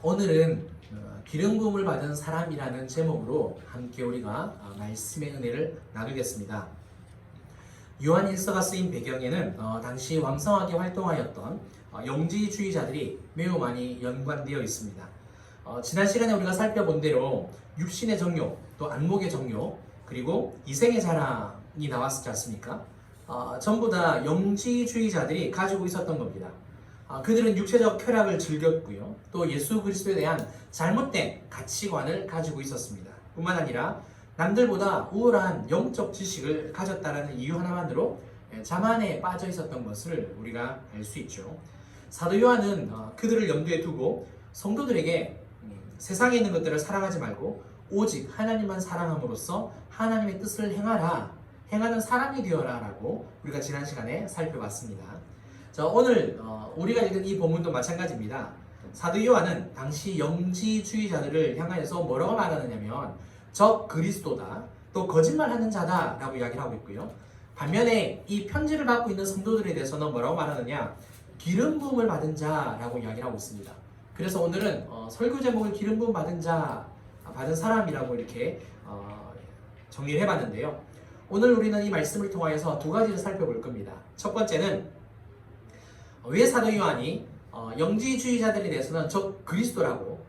오늘은 기름 부음을 받은 사람이라는 제목으로 함께 우리가 말씀의 은혜를 나누겠습니다. 요한일서가 쓰인 배경에는 당시 왕성하게 활동하였던 영지주의자들이 매우 많이 연관되어 있습니다. 지난 시간에 우리가 살펴본 대로 육신의 정욕, 또 안목의 정욕, 그리고 이생의 자랑이 나왔지 않습니까? 전부 다 영지주의자들이 가지고 있었던 겁니다. 그들은 육체적 쾌락을 즐겼고요. 또 예수 그리스도에 대한 잘못된 가치관을 가지고 있었습니다. 뿐만 아니라 남들보다 우월한 영적 지식을 가졌다는 이유 하나만으로 자만에 빠져 있었던 것을 우리가 알 수 있죠. 사도 요한은 그들을 염두에 두고 성도들에게 세상에 있는 것들을 사랑하지 말고 오직 하나님만 사랑함으로써 하나님의 뜻을 행하는 사람이 되어라 라고 우리가 지난 시간에 살펴봤습니다. 자, 오늘 우리가 읽은 이 본문도 마찬가지입니다. 사도 요한은 당시 영지주의자들을 향하여서 뭐라고 말하느냐면 적 그리스도다, 또 거짓말하는 자다 라고 이야기를 하고 있고요. 반면에 이 편지를 받고 있는 성도들에 대해서는 뭐라고 말하느냐, 기름 부음을 받은 자라고 이야기를 하고 있습니다. 그래서 오늘은 설교 제목을 기름 부음 받은 사람이라고 이렇게 정리를 해봤는데요. 오늘 우리는 이 말씀을 통하여서 두 가지를 살펴볼 겁니다. 첫 번째는 왜 사도 요한이 영지주의자들에 대해서는 적 그리스도라고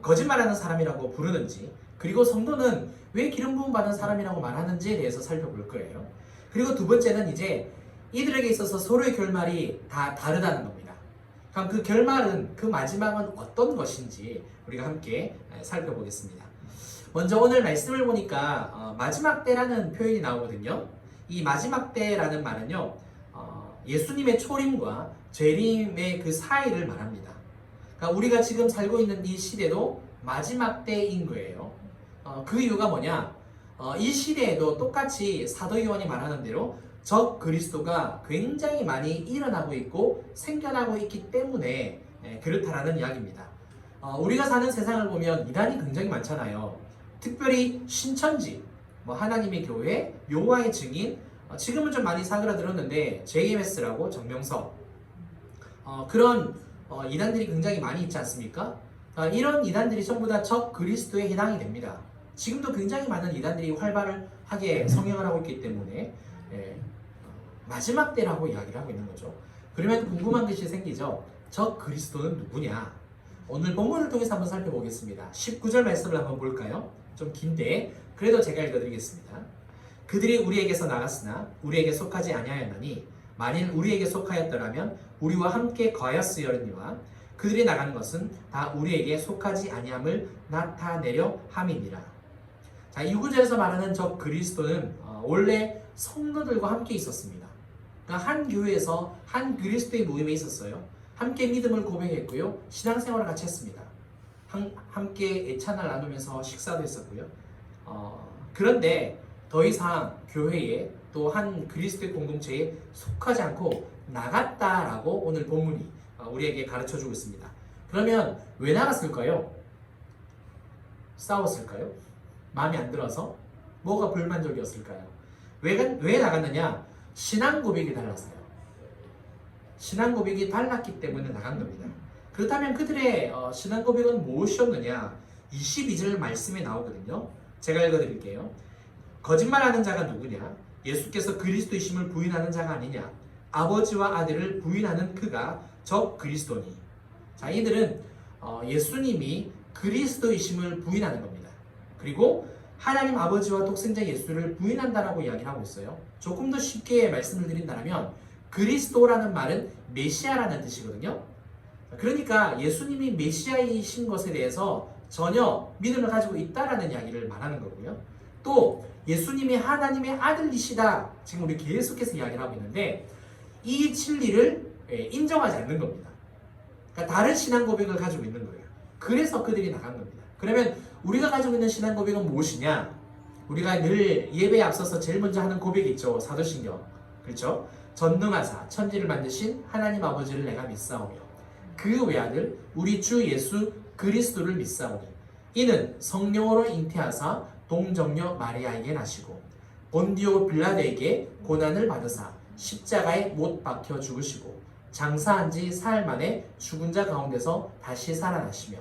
거짓말하는 사람이라고 부르는지, 그리고 성도는 왜 기름 부음 받은 사람이라고 말하는지에 대해서 살펴볼 거예요. 그리고 두 번째는 이제 이들에게 있어서 서로의 결말이 다 다르다는 겁니다. 그럼 그 결말은, 그 마지막은 어떤 것인지 우리가 함께 살펴보겠습니다. 먼저 오늘 말씀을 보니까 마지막 때라는 표현이 나오거든요. 이 마지막 때라는 말은요, 예수님의 초림과 재림의 그 사이를 말합니다. 그러니까 우리가 지금 살고 있는 이 시대도 마지막 때인 거예요. 그 이유가 뭐냐? 이 시대에도 똑같이 사도 요한이 말하는 대로 적 그리스도가 굉장히 많이 일어나고 있고 생겨나고 있기 때문에 그렇다라는 이야기입니다. 우리가 사는 세상을 보면 이단이 굉장히 많잖아요. 특별히 신천지, 하나님의 교회, 여호와의 증인, 지금은 좀 많이 사그라들었는데 JMS라고 정명석, 그런 이단들이 굉장히 많이 있지 않습니까? 이런 이단들이 전부 다 적 그리스도에 해당이 됩니다. 지금도 굉장히 많은 이단들이 활발하게 성행을 하고 있기 때문에 마지막 때라고 이야기를 하고 있는 거죠. 그러면 궁금한 것이 생기죠. 적 그리스도는 누구냐? 오늘 본문을 통해서 한번 살펴보겠습니다. 19절 말씀을 한번 볼까요? 좀 긴데 그래도 제가 읽어드리겠습니다. 그들이 우리에게서 나갔으나 우리에게 속하지 아니하였나니 만일 우리에게 속하였더라면 우리와 함께 거하였으려니와 그들이 나가는 것은 다 우리에게 속하지 아니함을 나타내려 함이니라. 자, 이 구절에서 말하는 적 그리스도는 원래 성도들과 함께 있었습니다. 그러니까 한 교회에서 한 그리스도의 모임에 있었어요. 함께 믿음을 고백했고요. 신앙생활을 같이 했습니다. 함께 애찬을 나누면서 식사도 했었고요. 그런데 더 이상 교회에 또 한 그리스도의 공동체에 속하지 않고 나갔다라고 오늘 본문이 우리에게 가르쳐주고 있습니다. 그러면 왜 나갔을까요? 싸웠을까요? 마음에 안 들어서? 뭐가 불만족이었을까요? 왜 나갔느냐? 신앙 고백이 달랐어요. 신앙 고백이 달랐기 때문에 나간 겁니다. 그렇다면 그들의 신앙 고백은 무엇이었느냐? 22절 말씀에 나오거든요. 제가 읽어드릴게요. 거짓말하는 자가 누구냐? 예수께서 그리스도이심을 부인하는 자가 아니냐? 아버지와 아들을 부인하는 그가 적 그리스도니. 자, 이들은 예수님이 그리스도이심을 부인하는 겁니다. 그리고 하나님 아버지와 독생자 예수를 부인한다라고 이야기를 하고 있어요. 조금 더 쉽게 말씀을 드린다면 그리스도라는 말은 메시아라는 뜻이거든요. 그러니까 예수님이 메시아이신 것에 대해서 전혀 믿음을 가지고 있다라는 이야기를 말하는 거고요. 또 예수님이 하나님의 아들이시다, 지금 우리 계속해서 이야기를 하고 있는데 이 진리를 인정하지 않는 겁니다. 그러니까 다른 신앙 고백을 가지고 있는 거예요. 그래서 그들이 나간 겁니다. 그러면 우리가 가지고 있는 신앙 고백은 무엇이냐? 우리가 늘 예배에 앞서서 제일 먼저 하는 고백이 있죠. 사도신경. 그렇죠? 전능하사 천지를 만드신 하나님 아버지를 내가 믿사오며 그 외아들 우리 주 예수 그리스도를 믿사오니 이는 성령으로 잉태하사 동정녀 마리아에게 나시고 본디오 빌라도에게 고난을 받으사 십자가에 못 박혀 죽으시고 장사한 지 사흘 만에 죽은 자 가운데서 다시 살아나시며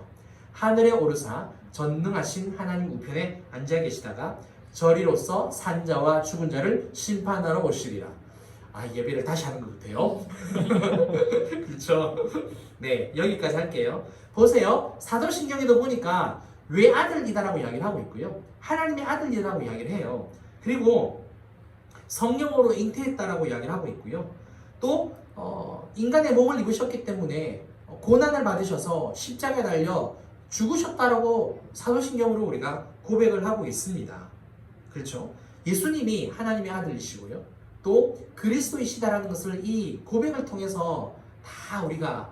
하늘에 오르사 전능하신 하나님 우편에 앉아 계시다가 저리로서 산자와 죽은 자를 심판하러 오시리라. 예배를 다시 하는 것 같아요. 그렇죠? 네, 여기까지 할게요. 보세요. 사도신경에도 보니까 외아들이다라고 이야기를 하고 있고요. 하나님의 아들이라고 이야기를 해요. 그리고 성령으로 잉태했다라고 이야기를 하고 있고요. 또 인간의 몸을 입으셨기 때문에 고난을 받으셔서 십자가에 달려 죽으셨다라고 사도신경으로 우리가 고백을 하고 있습니다. 그렇죠? 예수님이 하나님의 아들이시고요. 또 그리스도이시다라는 것을 이 고백을 통해서 다 우리가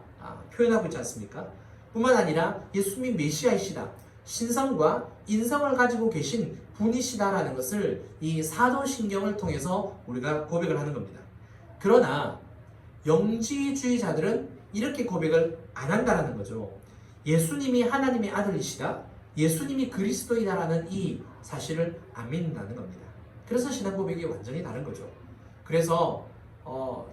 표현하고 있지 않습니까? 뿐만 아니라 예수님이 메시아이시다, 신성과 인성을 가지고 계신 분이시다라는 것을 이 사도신경을 통해서 우리가 고백을 하는 겁니다. 그러나 영지주의자들은 이렇게 고백을 안 한다라는 거죠. 예수님이 하나님의 아들이시다, 예수님이 그리스도이다라는 이 사실을 안 믿는다는 겁니다. 그래서 신앙 고백이 완전히 다른 거죠. 그래서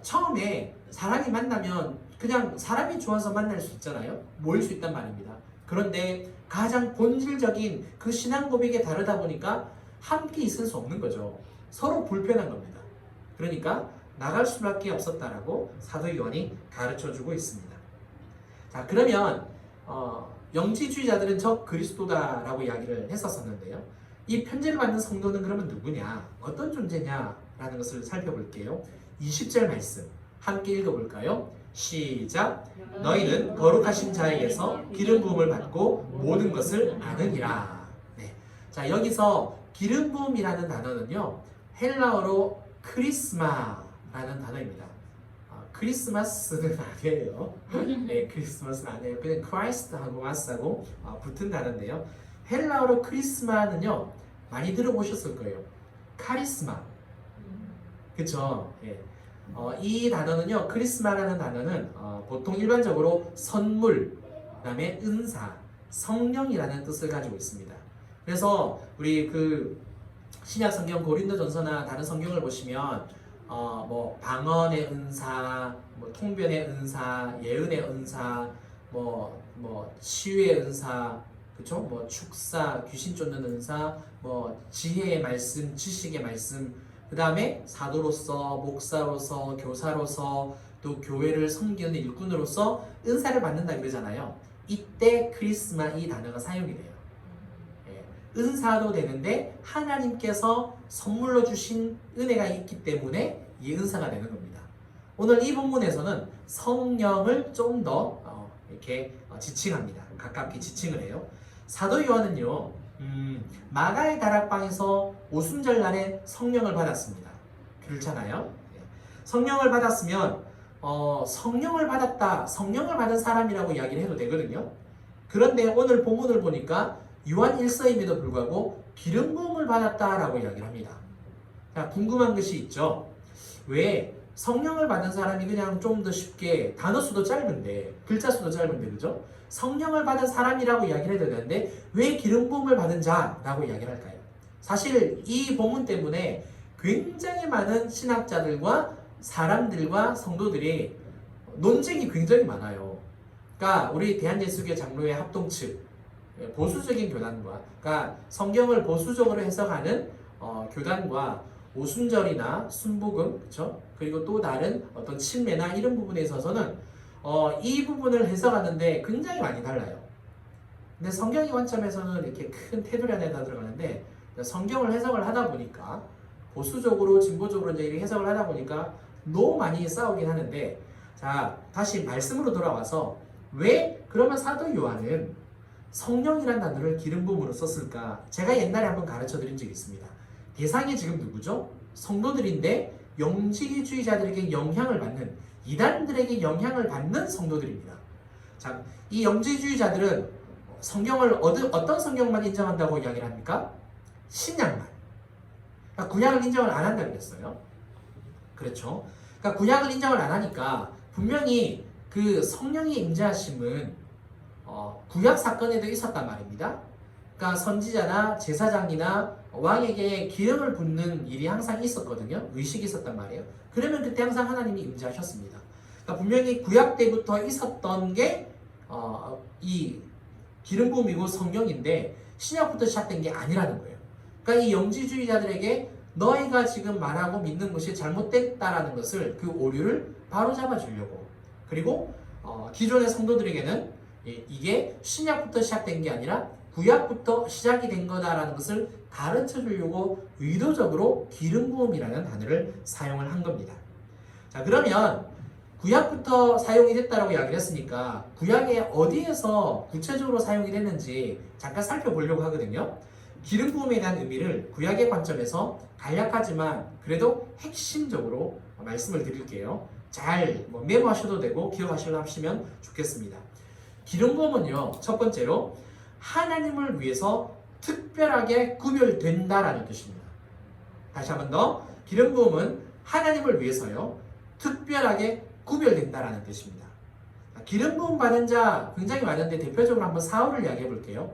처음에 사람이 만나면 그냥 사람이 좋아서 만날 수 있잖아요. 모일 수 있단 말입니다. 그런데 가장 본질적인 그 신앙 고백이 다르다 보니까 함께 있을 수 없는 거죠. 서로 불편한 겁니다. 그러니까 나갈 수밖에 없었다라고 사도 요한이 가르쳐주고 있습니다. 자, 그러면 영지주의자들은 적 그리스도다라고 이야기를 했었었는데요. 이 편지를 받는 성도는 그러면 누구냐? 어떤 존재냐? 라는 것을 살펴볼게요. 20절 말씀 함께 읽어볼까요? 시작! 너희는 거룩하신 자에게서 기름 부음을 받고 모든 것을 아느니라. 네. 자, 여기서 기름 부음이라는 단어는요, 헬라어로 크리스마라는 단어입니다. 크리스마스는 아니에요. 네, 크리스마스는 아니에요. 그냥 크라이스트하고 마스하고 붙은 단어인데요. 헬라어로 크리스마는요, 많이 들어보셨을 거예요. 카리스마. 그쵸? 예. 이 단어는요, 크리스마라는 단어는 보통 일반적으로 선물, 그 다음에 은사, 성령이라는 뜻을 가지고 있습니다. 그래서 우리 그 신약 성경 고린도전서나 다른 성경을 보시면 뭐 방언의 은사, 뭐 통변의 은사, 예언의 은사, 뭐 치유의 은사, 그렇죠? 뭐 축사, 귀신 쫓는 은사, 뭐 지혜의 말씀, 지식의 말씀, 그 다음에 사도로서, 목사로서, 교사로서, 또 교회를 섬기는 일꾼으로서 은사를 받는다 그러잖아요. 이때 크리스마 이 단어가 사용이 돼요. 예, 은사도 되는데 하나님께서 선물로 주신 은혜가 있기 때문에 이 은사가 되는 겁니다. 오늘 이 본문에서는 성령을 좀 더 이렇게 지칭합니다. 가깝게 지칭을 해요. 사도 요한은요, 마가의 다락방에서 오순절 날에 성령을 받았습니다. 그렇잖아요. 성령을 받았으면 성령을 받았다, 성령을 받은 사람이라고 이야기를 해도 되거든요. 그런데 오늘 본문을 보니까 요한 1서임에도 불구하고 기름 부음을 받았다라고 이야기를 합니다. 자, 궁금한 것이 있죠. 왜 성령을 받은 사람이 그냥 좀 더 쉽게, 단어 수도 짧은데, 글자 수도 짧은데, 그죠? 성령을 받은 사람이라고 이야기를 해도 되는데 왜 기름 부음을 받은 자라고 이야기를 할까요? 사실 이 본문 때문에 굉장히 많은 신학자들과 사람들과 성도들이 논쟁이 굉장히 많아요. 그러니까 우리 대한예수교 장로회 합동측 보수적인 교단과, 그러니까 성경을 보수적으로 해석하는 교단과 오순절이나 순복음, 그렇죠? 그리고 또 다른 어떤 침례나 이런 부분에 있어서는 이 부분을 해석하는데 굉장히 많이 달라요. 근데 성경의 관점에서는 이렇게 큰 테두리 안에 다 들어가는데 성경을 해석을 하다 보니까 보수적으로 진보적으로 이제 이렇게 해석을 하다 보니까 너무 많이 싸우긴 하는데, 자, 다시 말씀으로 돌아와서 왜 그러면 사도 요한은 성령이라는 단어를 기름 부음으로 썼을까? 제가 옛날에 한번 가르쳐 드린 적이 있습니다. 대상이 지금 누구죠? 성도들인데 영지주의자들에게 영향을 받는, 이단들에게 영향을 받는 성도들입니다. 자, 이 영지주의자들은 성경을 어떤 성경만 인정한다고 이야기를 합니까? 신약만. 그러니까 구약을 인정을 안 한다고 그랬어요. 그렇죠? 그러니까 구약을 인정을 안 하니까 분명히 그 성령의 임재하심은 구약 사건에도 있었단 말입니다. 그러니까 선지자나 제사장이나 왕에게 기름을 붓는 일이 항상 있었거든요. 의식이 있었단 말이에요. 그러면 그때 항상 하나님이 임재하셨습니다. 그러니까 분명히 구약 때부터 있었던 게 이 기름 부음이고 성령인데 신약부터 시작된 게 아니라는 거예요. 그러니까 이 영지주의자들에게 너희가 지금 말하고 믿는 것이 잘못됐다라는 것을 그 오류를 바로잡아 주려고, 그리고 기존의 성도들에게는 이게 신약부터 시작된 게 아니라 구약부터 시작이 된 거다라는 것을 가르쳐 주려고 의도적으로 기름 부음이라는 단어를 사용을 한 겁니다. 자, 그러면 구약부터 사용이 됐다라고 이야기를 했으니까 구약에 어디에서 구체적으로 사용이 됐는지 잠깐 살펴보려고 하거든요. 기름 부음에 대한 의미를 구약의 관점에서 간략하지만 그래도 핵심적으로 말씀을 드릴게요. 잘 메모하셔도 되고 기억하시려 하시면 좋겠습니다. 기름 부음은요, 첫 번째로 하나님을 위해서 특별하게 구별된다라는 뜻입니다. 다시 한 번 더, 기름 부음은 하나님을 위해서요, 특별하게 구별된다라는 뜻입니다. 기름 부음 받은 자 굉장히 많은데 대표적으로 한번 사울을 이야기해 볼게요.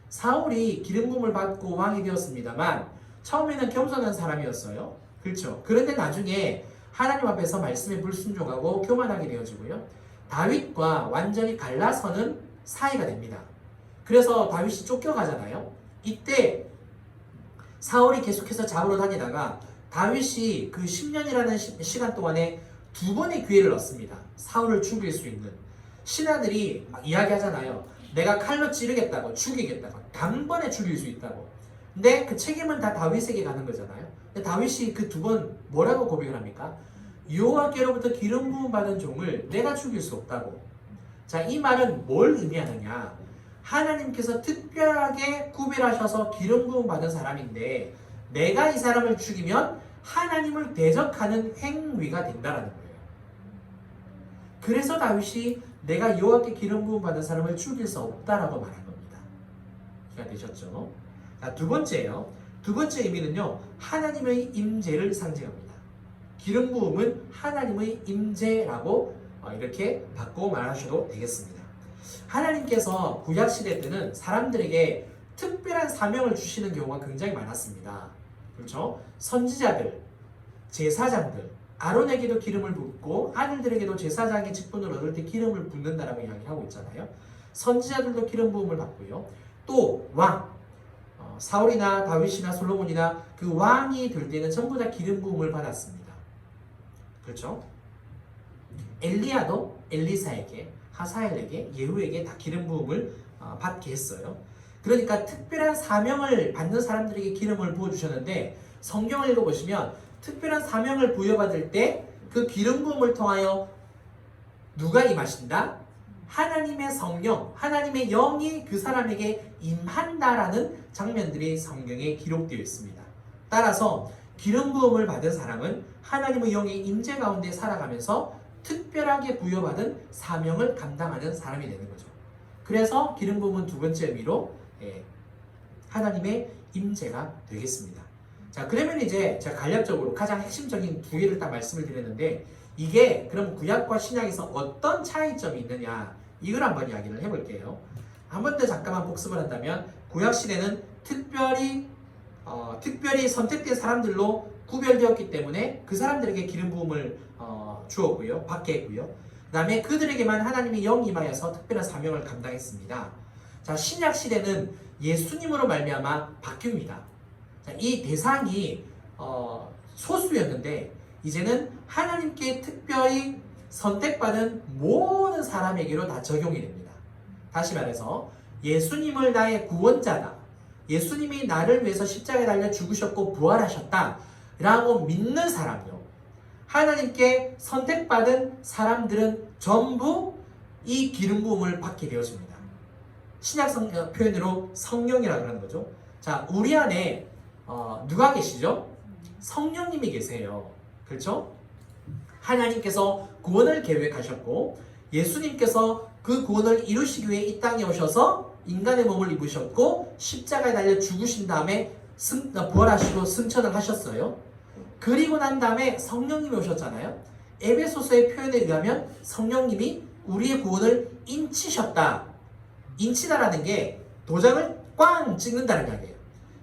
사울이 기름 부음을 받고 왕이 되었습니다만 처음에는 겸손한 사람이었어요. 그렇죠. 그런데 나중에 하나님 앞에서 말씀에 불순종하고 교만하게 되어지고요, 다윗과 완전히 갈라서는 사이가 됩니다. 그래서 다윗이 쫓겨가잖아요. 이때 사울이 계속해서 잡으러 다니다가 다윗이 그 10년이라는 시간 동안에 2번의 기회를 얻습니다. 사울을 죽일 수 있는. 신하들이 막 이야기하잖아요. 내가 칼로 찌르겠다고, 죽이겠다고, 단번에 죽일 수 있다고. 근데 그 책임은 다 다윗에게 가는 거잖아요. 근데 다윗이 그 2번 뭐라고 고백을 합니까? 여호와께로부터 기름 부음 받은 종을 내가 죽일 수 없다고. 자, 이 말은 뭘 의미하느냐? 하나님께서 특별하게 구별하셔서 기름 부음 받은 사람인데 내가 이 사람을 죽이면 하나님을 대적하는 행위가 된다라는 거예요. 그래서 다윗이 내가 여호와께 기름 부음 받은 사람을 죽일 수 없다라고 말한 겁니다. 이해가 되셨죠? 자, 두 번째요. 두 번째 의미는요, 하나님의 임재를 상징합니다. 기름 부음은 하나님의 임재라고 이렇게 바꿔 말하셔도 되겠습니다. 하나님께서 구약 시대 때는 사람들에게 특별한 사명을 주시는 경우가 굉장히 많았습니다. 그렇죠? 선지자들, 제사장들, 아론에게도 기름을 붓고 아들들에게도 제사장의 직분을 얻을 때 기름을 붓는다라고 이야기하고 있잖아요. 선지자들도 기름 부음을 받고요. 또 왕, 사울이나 다윗이나 솔로몬이나 그 왕이 될 때는 전부 다 기름 부음을 받았습니다. 그렇죠? 엘리야도 엘리사에게, 하사엘에게, 예후에게 다 기름 부음을 받게 했어요. 그러니까 특별한 사명을 받는 사람들에게 기름을 부어주셨는데 성경을 읽어보시면 특별한 사명을 부여받을 때 그 기름 부음을 통하여 누가 임하신다? 하나님의 성령, 하나님의 영이 그 사람에게 임한다라는 장면들이 성경에 기록되어 있습니다. 따라서 기름 부음을 받은 사람은 하나님의 영의 임재 가운데 살아가면서 특별하게 부여받은 사명을 감당하는 사람이 되는 거죠. 그래서 기름 부음은 두 번째 의미로 하나님의 임재가 되겠습니다. 자, 그러면 이제 제가 간략적으로 가장 핵심적인 두 개를 딱 말씀을 드렸는데 이게 그럼 구약과 신약에서 어떤 차이점이 있느냐, 이걸 한번 이야기를 해볼게요. 한 번 더 잠깐만 복습을 한다면 구약 시대는 특별히 선택된 사람들로 구별되었기 때문에 그 사람들에게 기름 부음을 주었고요, 받게 했고요. 그 다음에 그들에게만 하나님의 영이 임하여서 특별한 사명을 감당했습니다. 자, 신약 시대는 예수님으로 말미암아 바뀝니다. 자, 이 대상이 소수였는데 이제는 하나님께 특별히 선택받은 모든 사람에게로 다 적용이 됩니다. 다시 말해서 예수님을 나의 구원자다, 예수님이 나를 위해서 십자가에 달려 죽으셨고 부활하셨다 라고 믿는 사람이요, 하나님께 선택받은 사람들은 전부 이 기름 부음을 받게 되어집니다. 신약 표현으로 성령이라고 하는 거죠. 자, 우리 안에 누가 계시죠? 성령님이 계세요. 그렇죠? 하나님께서 구원을 계획하셨고 예수님께서 그 구원을 이루시기 위해 이 땅에 오셔서 인간의 몸을 입으셨고 십자가에 달려 죽으신 다음에 부활하시고 승천을 하셨어요. 그리고 난 다음에 성령님이 오셨잖아요. 에베소서의 표현에 의하면 성령님이 우리의 구원을 인치셨다. 인치다라는 게 도장을 꽝 찍는다는 이야기예요.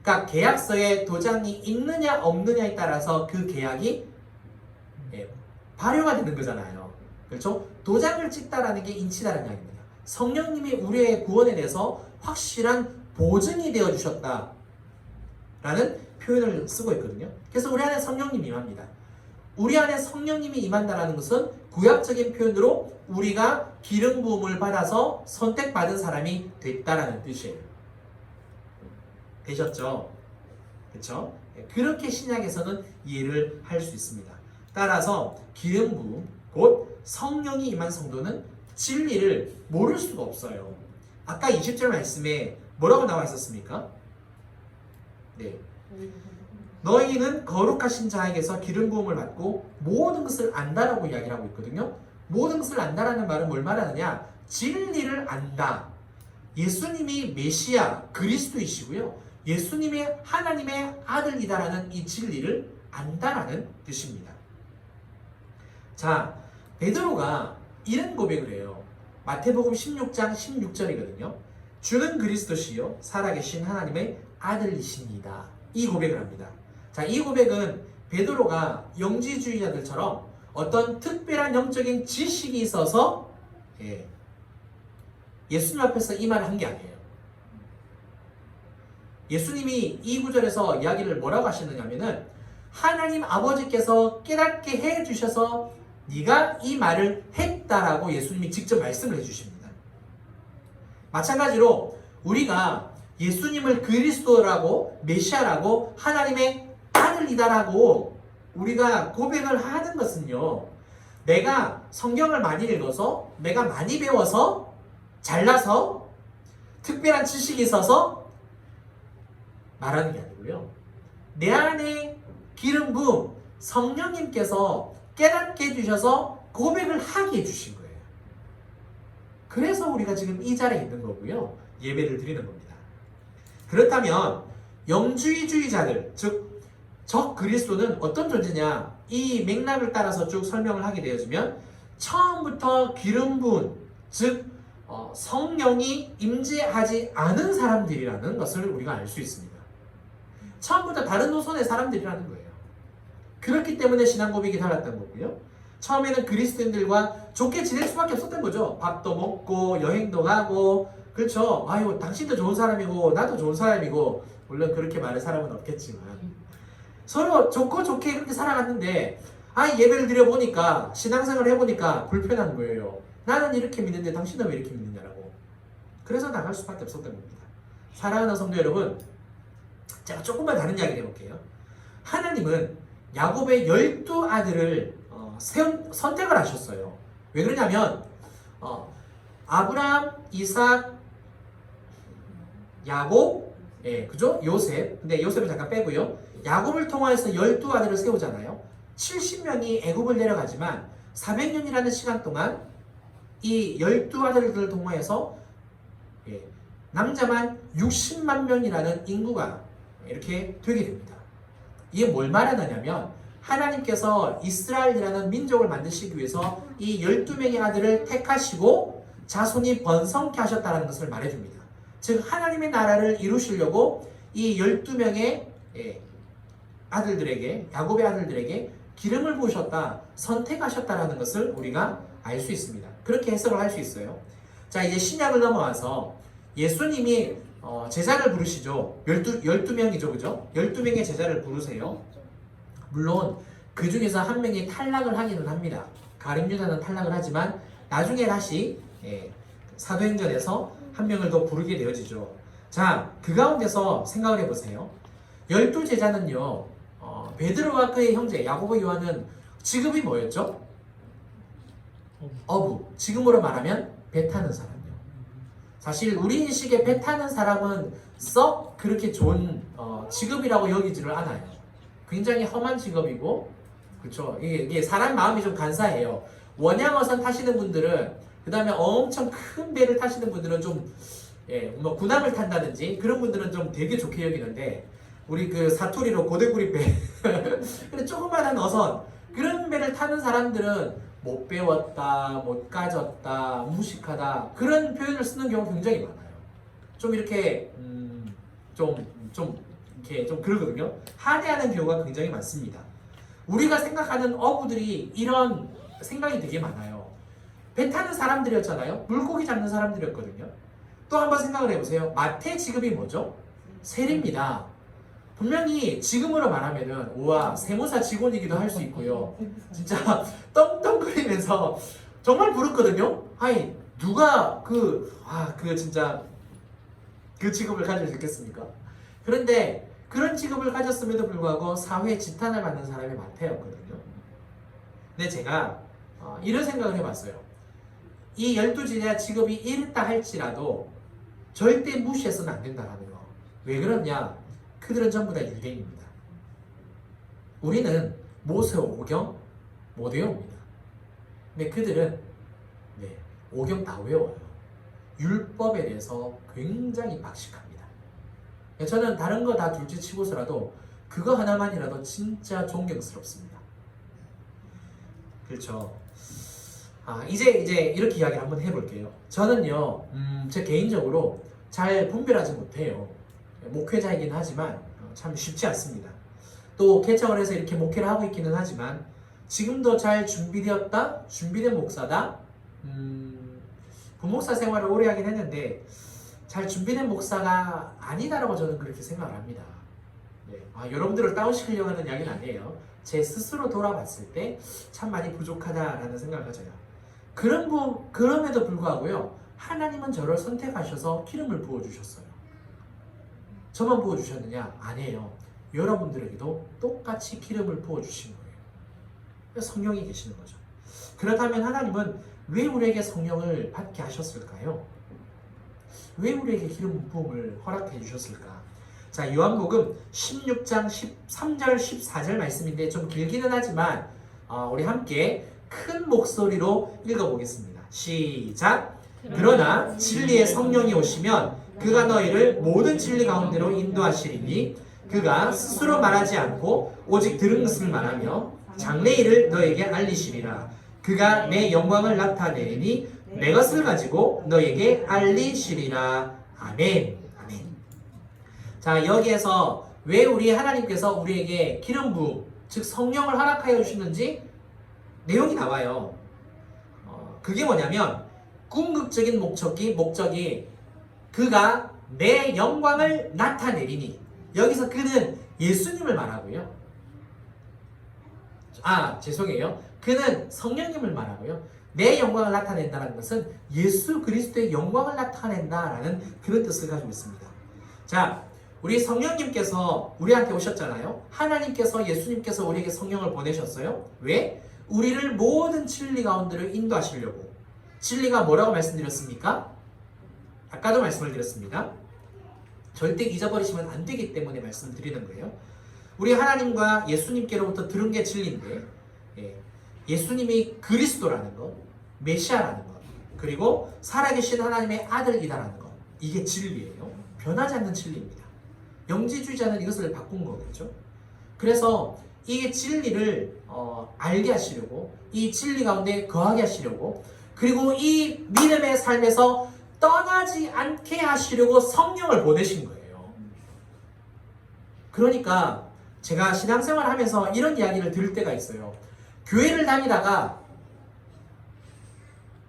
그러니까 계약서에 도장이 있느냐 없느냐에 따라서 그 계약이 발효가 되는 거잖아요. 그렇죠? 도장을 찍다라는 게 인치다라는 이야기입니다. 성령님이 우리의 구원에 대해서 확실한 보증이 되어 주셨다라는 표현을 쓰고 있거든요. 그래서 우리 안에 성령님이 임합니다. 우리 안에 성령님이 임한다라는 것은 구약적인 표현으로 우리가 기름 부음을 받아서 선택받은 사람이 됐다라는 뜻이에요. 되셨죠? 그렇죠? 그렇게 신약에서는 이해를 할 수 있습니다. 따라서 기름 부음, 곧 성령이 임한 성도는 진리를 모를 수가 없어요. 아까 20절 말씀에 뭐라고 나와 있었습니까? 네. 너희는 거룩하신 자에게서 기름 부음을 받고 모든 것을 안다라고 이야기를 하고 있거든요. 모든 것을 안다라는 말은 뭘 말하느냐? 진리를 안다. 예수님이 메시아 그리스도이시고요. 예수님이 하나님의 아들이다라는 이 진리를 안다라는 뜻입니다. 자, 베드로가 이런 고백을 해요. 마태복음 16장 16절이거든요. 주는 그리스도시요 살아계신 하나님의 아들이십니다. 이 고백을 합니다. 자, 이 고백은 베드로가 영지주의자들처럼 어떤 특별한 영적인 지식이 있어서 예수님 앞에서 이 말을 한 게 아니에요. 예수님이 이 구절에서 이야기를 뭐라고 하시느냐면은 하나님 아버지께서 깨닫게 해주셔서 네가 이 말을 했다라고 예수님이 직접 말씀을 해주십니다. 마찬가지로 우리가 예수님을 그리스도라고 메시아라고 하나님의 아들이다라고 우리가 고백을 하는 것은요, 내가 성경을 많이 읽어서 내가 많이 배워서 잘나서 특별한 지식이 있어서 말하는 게 아니고요, 내 안에 기름 부음 성령님께서 깨닫게 해주셔서 고백을 하게 해주신 거예요. 그래서 우리가 지금 이 자리에 있는 거고요, 예배를 드리는 겁니다. 그렇다면 영주의주의자들, 즉 적 그리스도는 어떤 존재냐, 이 맥락을 따라서 쭉 설명을 하게 되어지면 처음부터 기름 부은, 즉 성령이 임재하지 않은 사람들이라는 것을 우리가 알 수 있습니다. 처음부터 다른 노선의 사람들이라는 거예요. 그렇기 때문에 신앙 고백이 달랐던 거고요. 처음에는 그리스도인들과 좋게 지낼 수밖에 없었던 거죠. 밥도 먹고 여행도 가고, 그렇죠. 아유, 당신도 좋은 사람이고 나도 좋은 사람이고, 물론 그렇게 말할 사람은 없겠지만 서로 좋고 좋게 그렇게 살아갔는데, 예배를 드려보니까, 신앙생활을 해보니까 불편한 거예요. 나는 이렇게 믿는데 당신은 왜 이렇게 믿느냐라고. 그래서 나갈 수밖에 없었던 겁니다. 사랑하는 성도 여러분, 제가 조금만 다른 이야기를 해볼게요. 하나님은 야곱의 12아들을 선택을 하셨어요. 왜 그러냐면 아브라함, 이삭, 야곱, 그죠? 요셉. 근데 요셉을 잠깐 빼고요. 야곱을 통하여서 12아들을 세우잖아요. 70명이 애굽을 내려가지만 400년이라는 시간 동안 이 12아들들을 통하여서 남자만 60만 명이라는 인구가 이렇게 되게 됩니다. 이게 뭘 말하느냐면 하나님께서 이스라엘이라는 민족을 만드시기 위해서 이 12명의 아들을 택하시고 자손이 번성케 하셨다는 것을 말해줍니다. 즉 하나님의 나라를 이루시려고 이 12명의 아들들에게, 야곱의 아들들에게 기름을 부으셨다, 선택하셨다라는 것을 우리가 알 수 있습니다. 그렇게 해석을 할 수 있어요. 자, 이제 신약을 넘어와서 예수님이 제자를 부르시죠. 12명이죠. 그죠? 12명의 제자를 부르세요. 물론 그 중에서 한 명이 탈락을 하기는 합니다. 가룟 유다는 탈락을 하지만 나중에 다시 사도행전에서 한 명을 더 부르게 되어지죠. 자, 그 가운데서 생각을 해보세요. 12제자는요, 베드로와 그의 형제 야고보, 요한은 직업이 뭐였죠? 어부. 지금으로 말하면 배 타는 사람이요. 사실 우리 인식에 배 타는 사람은 썩 그렇게 좋은 직업이라고 여기지를 않아요. 굉장히 험한 직업이고, 그렇죠. 이게 사람 마음이 좀 간사해요. 원양어선 타시는 분들은, 그 다음에 엄청 큰 배를 타시는 분들은 좀, 뭐 군함을 탄다든지 그런 분들은 좀 되게 좋게 여기는데, 우리 그 사투리로 고대구리 배, 근데 조그만한 어선, 그런 배를 타는 사람들은 못 배웠다, 못 가졌다, 무식하다, 그런 표현을 쓰는 경우가 굉장히 많아요. 좀 이렇게 이렇게 좀 그러거든요. 하대하는 경우가 굉장히 많습니다. 우리가 생각하는 어부들이 이런 생각이 되게 많아요. 배 타는 사람들이었잖아요. 물고기 잡는 사람들이었거든요. 또 한번 생각을 해보세요. 마태 직업이 뭐죠? 세리입니다. 분명히 지금으로 말하면은 우와 세무사 직원이기도 할 수 있고요. 진짜 떵떵거리면서 정말 부럽거든요. 아니 누가 진짜 그 직업을 가질 수 있겠습니까? 그런데 그런 직업을 가졌음에도 불구하고 사회에 지탄을 받는 사람이 마태였거든요. 근데 제가 이런 생각을 해봤어요. 이 12제자 직업이 이랬다 할지라도 절대 무시해서는 안 된다는 거. 왜 그러냐? 그들은 전부 다 유대인입니다. 우리는 모세 오경 못 외웁니다. 근데 그들은 오경 다 외워요. 율법에 대해서 굉장히 박식합니다. 저는 다른 거 다 둘째 치고서라도 그거 하나만이라도 진짜 존경스럽습니다. 그렇죠. 이제 이렇게 이야기를 한번 해볼게요. 저는요, 제 개인적으로 잘 분별하지 못해요. 목회자이긴 하지만 참 쉽지 않습니다. 또 개척을 해서 이렇게 목회를 하고 있기는 하지만 지금도 잘 준비된 목사다. 부목사 생활을 오래 하긴 했는데 잘 준비된 목사가 아니다라고 저는 그렇게 생각을 합니다. 여러분들을 다운시키려고 하는 이야기는 아니에요. 제 스스로 돌아봤을 때 참 많이 부족하다라는 생각을 가져요. 그럼에도 불구하고요, 하나님은 저를 선택하셔서 기름을 부어주셨어요. 저만 부어주셨느냐? 아니에요. 여러분들에게도 똑같이 기름을 부어주신 거예요. 성령이 계시는 거죠. 그렇다면 하나님은 왜 우리에게 성령을 받게 하셨을까요? 왜 우리에게 기름 부음을 허락해 주셨을까? 자, 요한복음 16장 13절 14절 말씀인데 좀 길기는 하지만 우리 함께 큰 목소리로 읽어보겠습니다. 시작! 그러나 진리의 성령이 오시면 그가 너희를 모든 진리 가운데로 인도하시리니 그가 스스로 말하지 않고 오직 들은 것을 말하며 장래일을 너에게 알리시리라. 그가 내 영광을 나타내니 내 것을 가지고 너에게 알리시리라. 아멘. 아멘. 자, 여기에서 왜 우리 하나님께서 우리에게 기름 부음, 즉 성령을 허락하여 주시는지 내용이 나와요. 그게 뭐냐면 궁극적인 목적이 그가 내 영광을 나타내리니, 여기서 그는 예수님을 말하고요. 죄송해요. 그는 성령님을 말하고요. 내 영광을 나타낸다는 것은 예수 그리스도의 영광을 나타낸다라는 그런 뜻을 가지고 있습니다. 자, 우리 성령님께서 우리한테 오셨잖아요. 하나님께서, 예수님께서 우리에게 성령을 보내셨어요. 왜? 우리를 모든 진리 가운데로 인도하시려고. 진리가 뭐라고 말씀드렸습니까? 아까도 말씀을 드렸습니다. 절대 잊어버리시면 안 되기 때문에 말씀드리는 거예요. 우리 하나님과 예수님께로부터 들은 게 진리인데, 예수님이 그리스도라는 것, 메시아라는 것, 그리고 살아계신 하나님의 아들이다라는 것, 이게 진리예요. 변하지 않는 진리입니다. 영지주의자는 이것을 바꾼 거겠죠. 그래서 이 진리를 알게 하시려고, 이 진리 가운데 거하게 하시려고, 그리고 이 믿음의 삶에서 떠나지 않게 하시려고 성령을 보내신 거예요. 그러니까 제가 신앙생활 하면서 이런 이야기를 들을 때가 있어요. 교회를 다니다가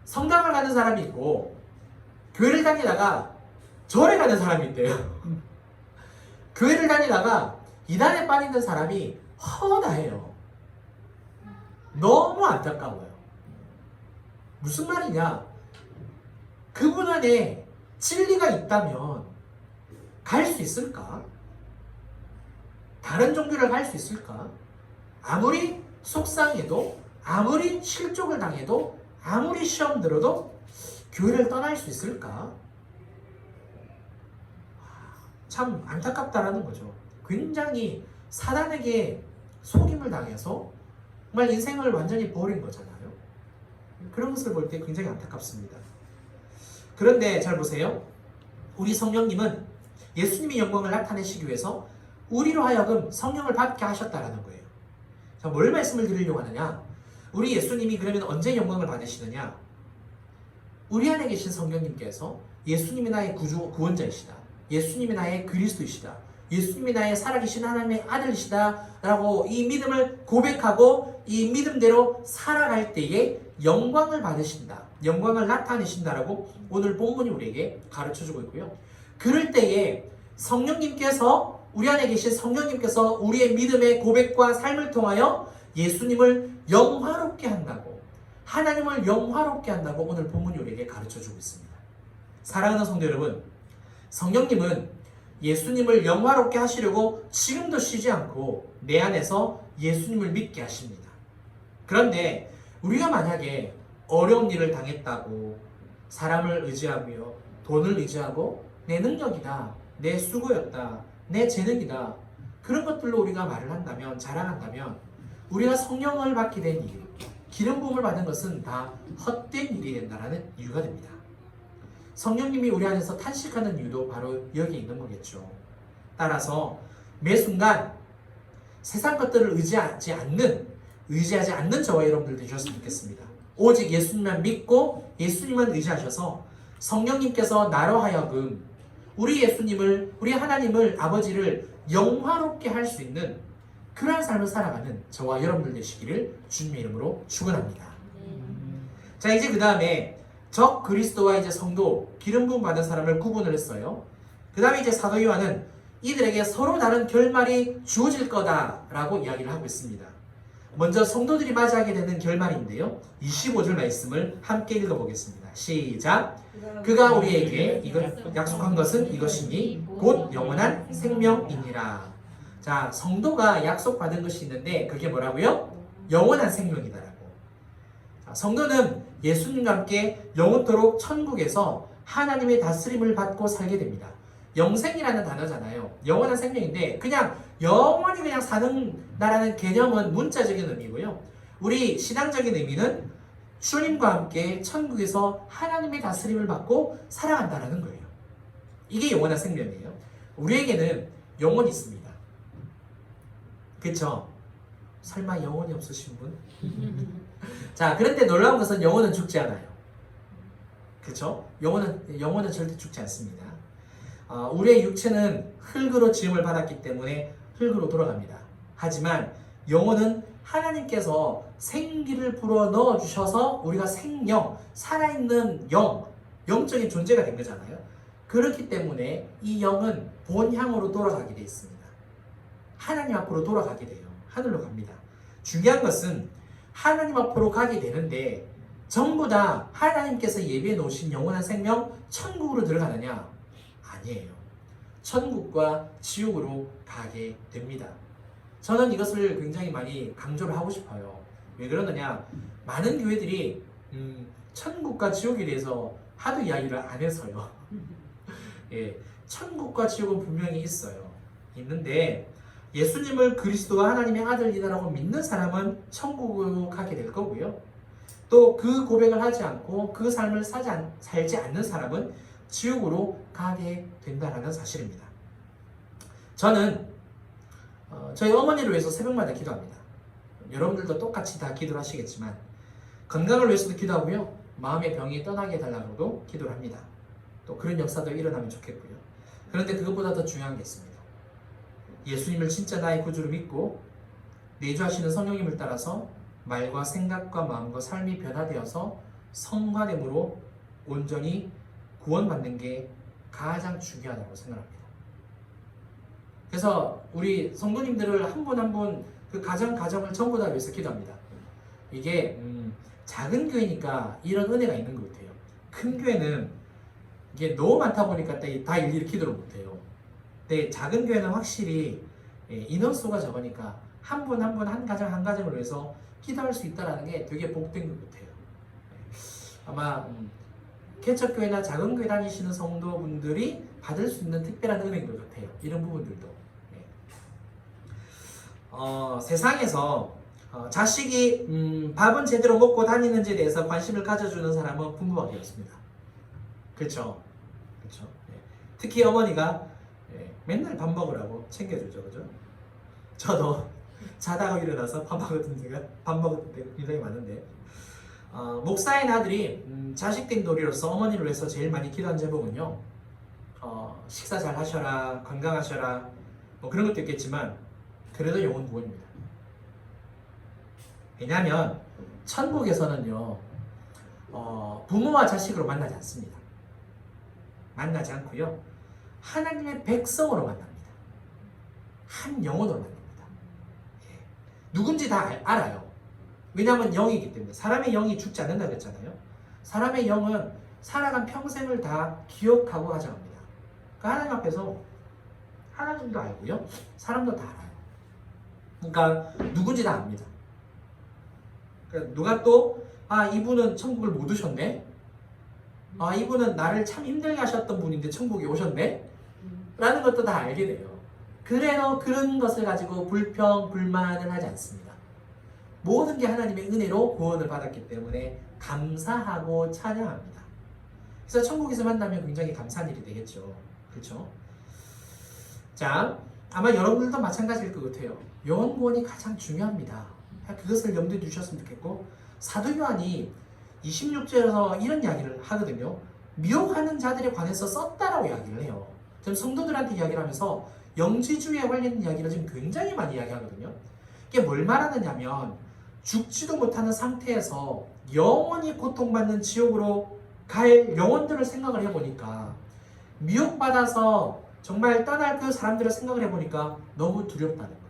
성당을 가는 사람이 있고, 교회를 다니다가 절에 가는 사람이 있대요. 교회를 다니다가 이단에 빠지는 사람이 허다해요. 너무 안타까워요. 무슨 말이냐? 그분 안에 진리가 있다면 갈 수 있을까? 다른 종교를 갈 수 있을까? 아무리 속상해도, 아무리 실족을 당해도, 아무리 시험 들어도 교회를 떠날 수 있을까? 참 안타깝다라는 거죠. 굉장히 사단에게 속임을 당해서 정말 인생을 완전히 버린 거잖아요. 그런 것을 볼 때 굉장히 안타깝습니다. 그런데 잘 보세요. 우리 성령님은 예수님의 영광을 나타내시기 위해서 우리로 하여금 성령을 받게 하셨다라는 거예요. 자, 뭘 말씀을 드리려고 하느냐? 우리 예수님이 그러면 언제 영광을 받으시느냐? 우리 안에 계신 성령님께서 예수님이 나의 구원자이시다. 예수님이 나의 그리스도이시다. 예수님이 나의 살아계신 하나님의 아들이시다 라고 이 믿음을 고백하고 이 믿음대로 살아갈 때에 영광을 받으신다, 영광을 나타내신다라고 오늘 본문이 우리에게 가르쳐주고 있고요. 그럴 때에 성령님께서, 우리 안에 계신 성령님께서 우리의 믿음의 고백과 삶을 통하여 예수님을 영화롭게 한다고, 하나님을 영화롭게 한다고 오늘 본문이 우리에게 가르쳐주고 있습니다. 사랑하는 성도 여러분, 성령님은 예수님을 영화롭게 하시려고 지금도 쉬지 않고 내 안에서 예수님을 믿게 하십니다. 그런데 우리가 만약에 어려운 일을 당했다고 사람을 의지하며 돈을 의지하고 내 능력이다, 내 수고였다, 내 재능이다, 그런 것들로 우리가 말을 한다면, 자랑한다면 우리가 성령을 받게 된 일, 기름 부음을 받은 것은 다 헛된 일이 된다는 이유가 됩니다. 성령님이 우리 안에서 탄식하는 이유도 바로 여기 있는 거겠죠. 따라서 매 순간 세상 것들을 의지하지 않는 저와 여러분들 되셨으면 좋겠습니다. 오직 예수님만 믿고 예수님만 의지하셔서 성령님께서 나로 하여금 우리 예수님을, 우리 하나님을, 아버지를 영화롭게 할 수 있는 그러한 삶을 살아가는 저와 여러분들 되시기를 주님의 이름으로 축원합니다. 자, 이제 그 다음에 적 그리스도와 이제 성도, 기름 부음 받은 사람을 구분을 했어요. 그 다음에 이제 사도 요한은 이들에게 서로 다른 결말이 주어질 거다라고 이야기를 하고 있습니다. 먼저 성도들이 맞이하게 되는 결말인데요, 25절 말씀을 함께 읽어보겠습니다. 시작. 그가 우리에게 약속한 것은 이것이니 곧 영원한 생명이니라. 자, 성도가 약속받은 것이 있는데 그게 뭐라고요? 영원한 생명이다라고. 자, 성도는 예수님과 함께 영원토록 천국에서 하나님의 다스림을 받고 살게 됩니다. 영생이라는 단어잖아요. 영원한 생명인데 그냥 영원히 그냥 사는다라는 개념은 문자적인 의미고요. 우리 신앙적인 의미는 주님과 함께 천국에서 하나님의 다스림을 받고 살아간다라는 거예요. 이게 영원한 생명이에요. 우리에게는 영혼이 있습니다. 그렇죠? 설마 영혼이 없으신 분? 자, 그런데 놀라운 것은 영혼은 죽지 않아요. 그렇죠? 영혼은 절대 죽지 않습니다. 우리의 육체는 흙으로 지음을 받았기 때문에 흙으로 돌아갑니다. 하지만 영혼은 하나님께서 생기를 불어 넣어 주셔서 우리가 생명, 살아있는 영적인 존재가 된 거잖아요. 그렇기 때문에 이 영은 본향으로 돌아가게 되어 있습니다. 하나님 앞으로 돌아가게 돼요. 하늘로 갑니다. 중요한 것은 하나님 앞으로 가게 되는데 전부 다 하나님께서 예비해 놓으신 영원한 생명 천국으로 들어가느냐? 아니에요. 천국과 지옥으로 가게 됩니다. 저는 이것을 굉장히 많이 강조를 하고 싶어요. 왜 그러느냐? 많은 교회들이 천국과 지옥에 대해서 하도 이야기를 안 해서요. 예, 천국과 지옥은 분명히 있어요. 있는데 예수님을 그리스도와 하나님의 아들이라고 믿는 사람은 천국으로 가게 될 거고요. 또 그 고백을 하지 않고 그 삶을 살지 않는 사람은 지옥으로 가게 된다는 사실입니다. 저는 저희 어머니를 위해서 새벽마다 기도합니다. 여러분들도 똑같이 다 기도를 하시겠지만 건강을 위해서도 기도하고요. 마음의 병이 떠나게 해달라고도 기도를 합니다. 또 그런 역사도 일어나면 좋겠고요. 그런데 그것보다 더 중요한 게 있습니다. 예수님을 진짜 나의 구주로 믿고 내주하시는 성령님을 따라서 말과 생각과 마음과 삶이 변화되어서 성화됨으로 온전히 구원받는 게 가장 중요하다고 생각합니다. 그래서 우리 성도님들을 한 분 한 분 그 가정을 전부 다 위해서 기도합니다. 이게 작은 교회니까 이런 은혜가 있는 것 같아요. 큰 교회는 이게 너무 많다 보니까 다 일일이 기도를 못해요. 근데 작은 교회는 확실히 인원수가 적으니까 한 분 한 분 한 가정을 위해서 기도할 수 있다는 게 되게 복된 것 같아요. 아마 개척교회나 작은 교회 다니시는 성도분들이 받을 수 있는 특별한 은혜인 것 같아요. 이런 부분들도. 세상에서 자식이 밥은 제대로 먹고 다니는지에 대해서 관심을 가져주는 사람은 부모밖에 없습니다. 그렇죠? 그렇죠? 특히 어머니가 맨날 밥 먹으라고 챙겨주죠, 그죠? 저도 자다가 일어나서 밥 먹었던 때가 굉장히 많은데, 목사인 아들이 자식된 도리로서 어머니를 위해서 제일 많이 기도한 제목은요, 식사 잘 하셔라, 건강하셔라, 뭐 그런 것도 있겠지만 그래도 영혼 구원입니다. 왜냐하면 천국에서는요 부모와 자식으로 만나지 않습니다. 만나지 않고요. 하나님의 백성으로 만납니다. 한 영혼으로 만납니다. 예. 누군지 다 알아요. 왜냐하면 영이기 때문에. 사람의 영이 죽지 않는다고 했잖아요. 사람의 영은 살아간 평생을 다 기억하고 가져갑니다. 그러니까 하나님 앞에서 하나님도 알고요. 사람도 다 알아요. 그러니까 누군지 다 압니다. 그러니까 누가 또 이분은 천국을 못 오셨네. 이분은 나를 참 힘들게 하셨던 분인데 천국에 오셨네. 라는 것도 다 알게 돼요. 그래도 그런 것을 가지고 불평, 불만을 하지 않습니다. 모든 게 하나님의 은혜로 구원을 받았기 때문에 감사하고 찬양합니다. 그래서 천국에서 만나면 굉장히 감사한 일이 되겠죠. 그렇죠? 자, 아마 여러분들도 마찬가지일 것 같아요. 영혼 구원이 가장 중요합니다. 그것을 염두에 두셨으면 좋겠고, 사도 요한이 26절에서 이런 이야기를 하거든요. 미혹하는 자들에 관해서 썼다라고 이야기를 해요. 지금 성도들한테 이야기를 하면서 영지주의에 관련 이야기를 지금 굉장히 많이 이야기하거든요. 이게 뭘 말하느냐면 죽지도 못하는 상태에서 영원히 고통받는 지옥으로 갈 영혼들을 생각을 해보니까, 미혹받아서 정말 떠날 그 사람들을 생각을 해보니까 너무 두렵다는 거예요.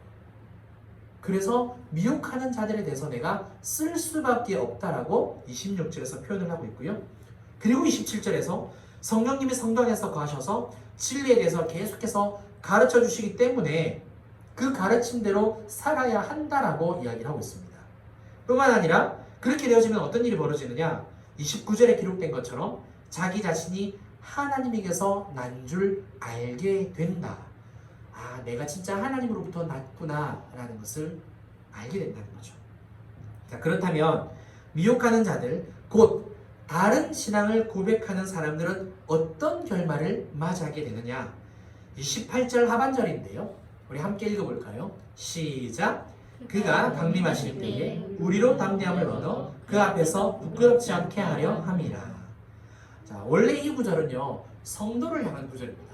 그래서 미혹하는 자들에 대해서 내가 쓸 수밖에 없다라고 26절에서 표현을 하고 있고요. 그리고 27절에서 성령님이 성도 안에서 거하셔서 진리에 대해서 계속해서 가르쳐 주시기 때문에 그 가르침대로 살아야 한다라고 이야기를 하고 있습니다. 뿐만 아니라 그렇게 되어지면 어떤 일이 벌어지느냐, 29절에 기록된 것처럼 자기 자신이 하나님에게서 난 줄 알게 된다. 내가 진짜 하나님으로부터 났구나 라는 것을 알게 된다는 거죠. 자, 그렇다면 미혹하는 자들, 곧 다른 신앙을 고백하는 사람들은 어떤 결말을 맞이하게 되느냐, 28절 하반절인데요. 우리 함께 읽어볼까요? 시작! 그가 강림하실 때에 우리로 담대함을 얻어 그 앞에서 부끄럽지 않게 하려 함이라. 자, 원래 이 구절은요, 성도를 향한 구절입니다.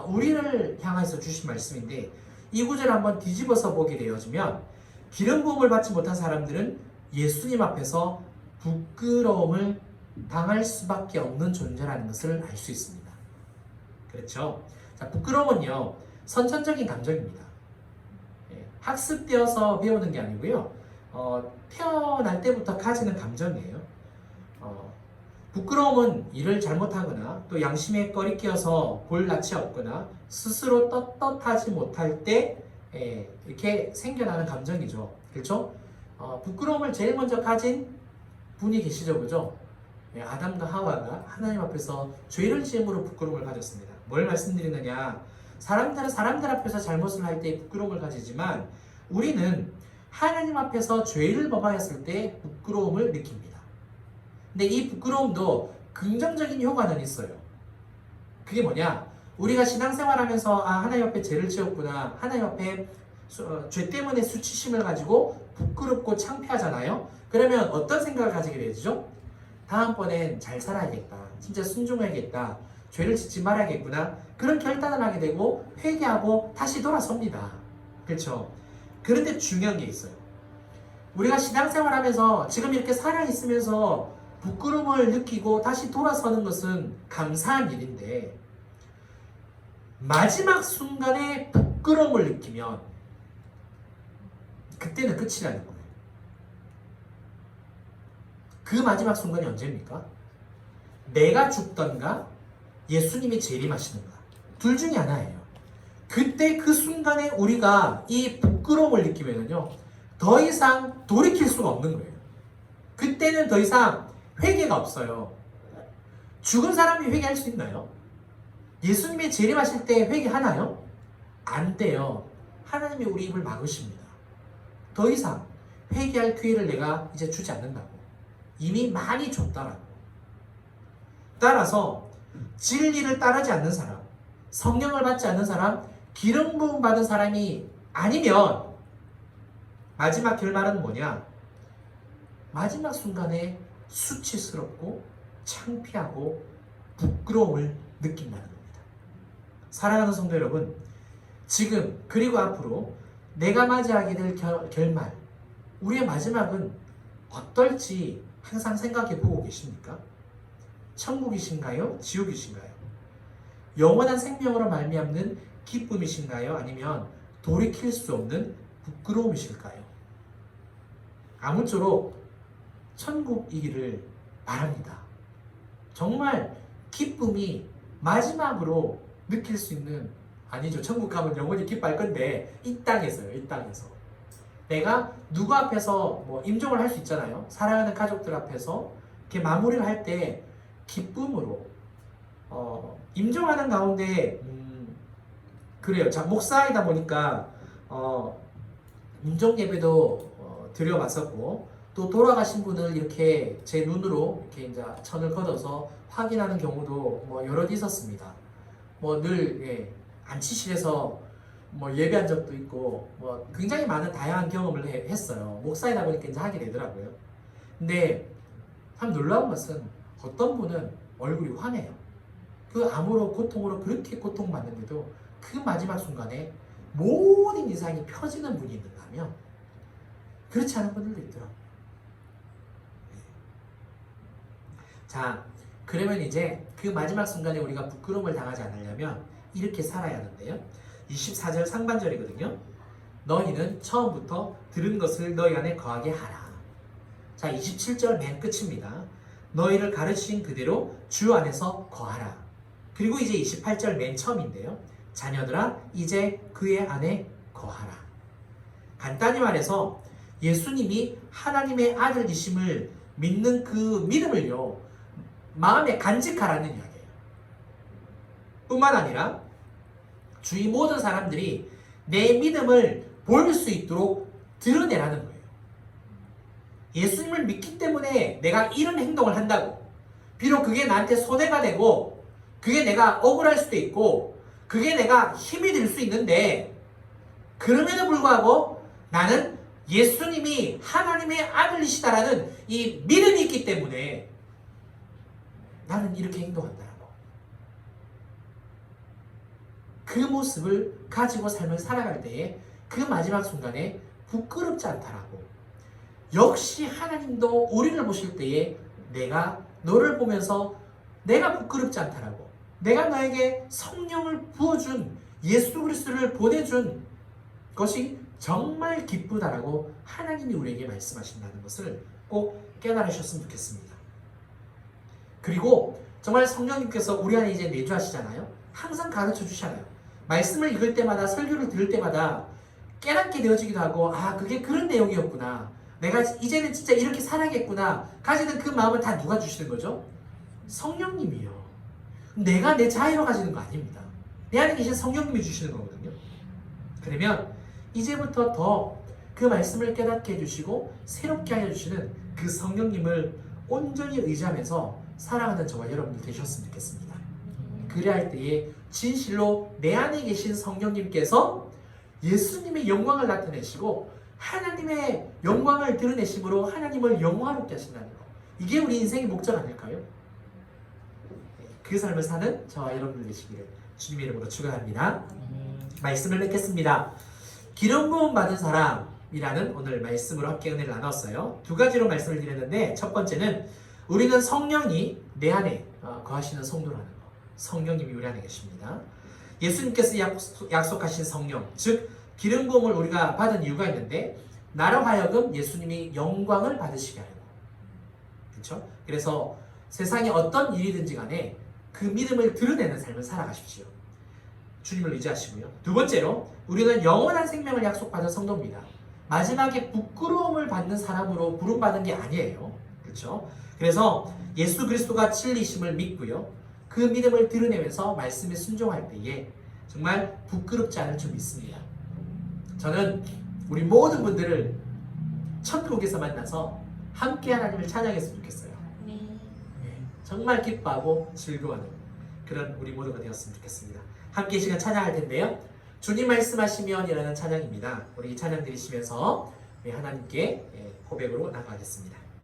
우리를 향해서 주신 말씀인데, 이 구절을 한번 뒤집어서 보게 되어지면 기름 부음을 받지 못한 사람들은 예수님 앞에서 부끄러움을 당할 수밖에 없는 존재라는 것을 알 수 있습니다. 그렇죠? 자, 부끄러움은요, 선천적인 감정입니다. 학습되어서 배우는 게 아니고요, 태어날 때부터 가지는 감정이에요. 부끄러움은 일을 잘못하거나 또 양심에 꺼리 끼어서 볼 낯이 없거나 스스로 떳떳하지 못할 때 이렇게 생겨나는 감정이죠. 그렇죠? 부끄러움을 제일 먼저 가진 분이 계시죠, 그죠? 아담과 하와가 하나님 앞에서 죄를 지음으로 부끄러움을 가졌습니다. 뭘 말씀드리느냐? 사람들은 사람들 앞에서 잘못을 할 때 부끄러움을 가지지만 우리는 하나님 앞에서 죄를 범하였을 때 부끄러움을 느낍니다. 근데 이 부끄러움도 긍정적인 효과는 있어요. 그게 뭐냐? 우리가 신앙생활하면서 하나님 앞에 죄를 지었구나, 하나님 앞에 죄 때문에 수치심을 가지고 부끄럽고 창피하잖아요. 그러면 어떤 생각을 가지게 되죠? 다음번엔 잘 살아야겠다, 진짜 순종해야겠다, 죄를 짓지 말아야겠구나, 그런 결단을 하게 되고 회개하고 다시 돌아섭니다. 그렇죠? 그런데 중요한 게 있어요. 우리가 신앙생활하면서 지금 이렇게 살아있으면서 부끄러움을 느끼고 다시 돌아서는 것은 감사한 일인데, 마지막 순간에 부끄러움을 느끼면 그때는 끝이라는 거예요. 그 마지막 순간이 언제입니까? 내가 죽던가 예수님이 재림하시는가, 둘 중에 하나예요. 그때 그 순간에 우리가 이 부끄러움을 느끼면요, 더 이상 돌이킬 수가 없는 거예요. 그때는 더 이상 회개가 없어요. 죽은 사람이 회개할 수 있나요? 예수님이 재림하실 때 회개하나요? 안 돼요. 하나님이 우리 입을 막으십니다. 더 이상 회개할 기회를 내가 이제 주지 않는다고. 이미 많이 줬다라고. 따라서 진리를 따르지 않는 사람, 성령을 받지 않는 사람, 기름 부음 받은 사람이 아니면 마지막 결말은 뭐냐? 마지막 순간에 수치스럽고 창피하고 부끄러움을 느낀다는 겁니다. 사랑하는 성도 여러분, 지금 그리고 앞으로 내가 맞이하게 될 결말, 우리의 마지막은 어떨지 항상 생각해 보고 계십니까? 천국이신가요? 지옥이신가요? 영원한 생명으로 말미암는 기쁨이신가요? 아니면 돌이킬 수 없는 부끄러움이실까요? 아무쪼록 천국이기를 바랍니다. 정말 기쁨이 마지막으로 느낄 수 있는, 아니죠, 천국 가면 영원히 기뻐할 건데 이 땅에서요. 이 땅에서 내가 누구 앞에서 뭐 임종을 할 수 있잖아요. 사랑하는 가족들 앞에서 이렇게 마무리를 할 때 기쁨으로 임종하는 가운데 그래요. 자, 목사이다 보니까 임종 예배도 드려봤었고, 또 돌아가신 분을 이렇게 제 눈으로 이렇게 이제 천을 걷어서 확인하는 경우도 뭐 여럿 있었습니다. 뭐 늘 안치실에서 뭐 예배한 적도 있고, 뭐 굉장히 많은 다양한 경험을 했어요. 목사이다 보니까 이제 하게 되더라고요. 근데 참 놀라운 것은 어떤 분은 얼굴이 환해요. 그 암으로 고통으로 그렇게 고통받는데도 그 마지막 순간에 모든 이상이 펴지는 분이 있는다면, 그렇지 않은 분들도 있더라고요. 자, 그러면 이제 그 마지막 순간에 우리가 부끄러움을 당하지 않으려면 이렇게 살아야 하는데요. 24절 상반절이거든요. 너희는 처음부터 들은 것을 너희 안에 거하게 하라. 자, 27절 맨 끝입니다. 너희를 가르치신 그대로 주 안에서 거하라. 그리고 이제 28절 맨 처음인데요. 자녀들아 이제 그의 안에 거하라. 간단히 말해서 예수님이 하나님의 아들이심을 믿는 그 믿음을요, 마음에 간직하라는 이야기예요. 뿐만 아니라 주위 모든 사람들이 내 믿음을 볼 수 있도록 드러내라는 거예요. 예수님을 믿기 때문에 내가 이런 행동을 한다고, 비록 그게 나한테 손해가 되고 그게 내가 억울할 수도 있고 그게 내가 힘이 들 수 있는데, 그럼에도 불구하고 나는 예수님이 하나님의 아들이시다라는 이 믿음이 있기 때문에 나는 이렇게 행동한다라고, 그 모습을 가지고 삶을 살아갈 때에 그 마지막 순간에 부끄럽지 않다라고, 역시 하나님도 우리를 보실 때에 내가 너를 보면서 내가 부끄럽지 않다라고, 내가 너에게 성령을 부어준 예수 그리스도를 보내준 것이 정말 기쁘다라고 하나님이 우리에게 말씀하신다는 것을 꼭 깨달으셨으면 좋겠습니다. 그리고 정말 성령님께서 우리 안에 이제 내주하시잖아요. 항상 가르쳐 주시잖아요. 말씀을 읽을 때마다, 설교를 들을 때마다 깨닫게 되어지기도 하고, 아, 그게 그런 내용이었구나, 내가 이제는 진짜 이렇게 살아야겠구나 가지는 그 마음을 다 누가 주시는 거죠? 성령님이요. 내가 내 자유로 가지는 거 아닙니다. 내 안에 계신 성령님이 주시는 거거든요. 그러면 이제부터 더 그 말씀을 깨닫게 해주시고 새롭게 하여 주시는 그 성령님을 온전히 의지하면서 살아가는 저와 여러분들 되셨으면 좋겠습니다. 그래야 할 때에 진실로 내 안에 계신 성령님께서 예수님의 영광을 나타내시고 하나님의 영광을 드러내심으로 하나님을 영화롭게 하신다는 것, 이게 우리 인생의 목적 아닐까요? 그 삶을 사는 저와 여러분들 되시기를 주님의 이름으로 축원합니다. 말씀을 맺겠습니다. 기름 부음 받은 사람이라는 오늘 말씀으로 함께 은혜를 나눴어요. 두 가지로 말씀을 드렸는데, 첫 번째는 우리는 성령이 내 안에 거하시는 성도라는 것, 성령님이 우리 안에 계십니다. 예수님께서 약속하신 성령, 즉 기름 부음을 우리가 받은 이유가 있는데, 나로 하여금 예수님이 영광을 받으시게 하려고. 그렇죠? 그래서 세상에 어떤 일이든지 간에 그 믿음을 드러내는 삶을 살아가십시오. 주님을 의지하시고요. 두 번째로 우리는 영원한 생명을 약속받은 성도입니다. 마지막에 부끄러움을 받는 사람으로 부름받은 게 아니에요. 그렇죠? 그래서 예수 그리스도가 진리심을 믿고요, 그 믿음을 드러내면서 말씀에 순종할 때에 정말 부끄럽지 않을 줄 믿습니다. 저는 우리 모든 분들을 천국에서 만나서 함께 하나님을 찬양했으면 좋겠어요. 정말 기뻐하고 즐거워하는 그런 우리 모두가 되었으면 좋겠습니다. 함께 이 시간 찬양할 텐데요, 주님 말씀하시면 이라는 찬양입니다. 우리 이 찬양 들으시면서 하나님께 고백으로 나가겠습니다.